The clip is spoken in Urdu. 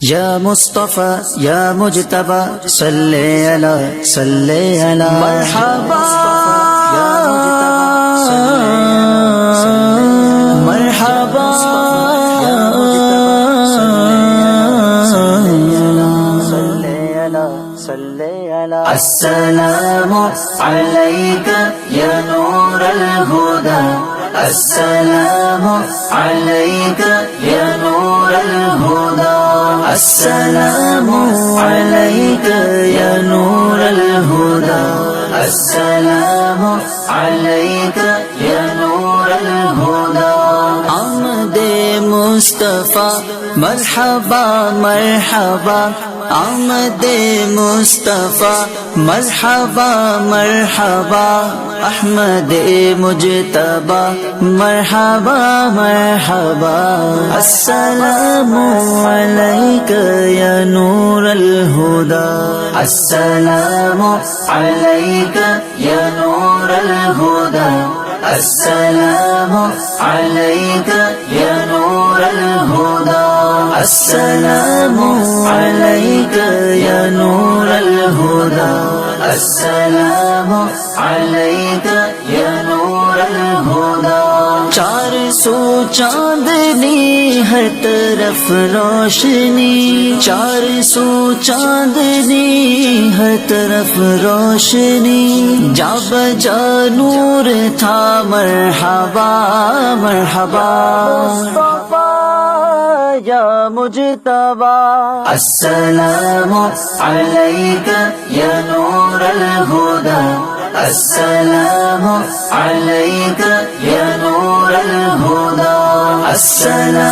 یا مصطفی یا مجتبی صلی علی مرحبا مرحبا السلام علیک یا نور الہدی السلام علیک یا نور الہدی السلام علیک یا نور الہدی السلام علیک یا نور الہدی آمد مصطفیٰ مرحبا مرحبا آمد مصطفیٰ مرحبا مرحبا احمد مجتبی مرحبا مرحبا السلام علیک یا نور الہدی السلام علیک یا نور الہدی السلام علیک یا نور الہدی السلام علیک یا نور الہدی السلام علیک یا نور الہدی چار سو چاندنی ہر طرف روشنی چار سو چاندنی ہر طرف روشنی جا بجا نور تھا مرحبا مرحبا یا مجتبی السلام علیک یا نور الہدی السلام علیک یا نور الہدی السلام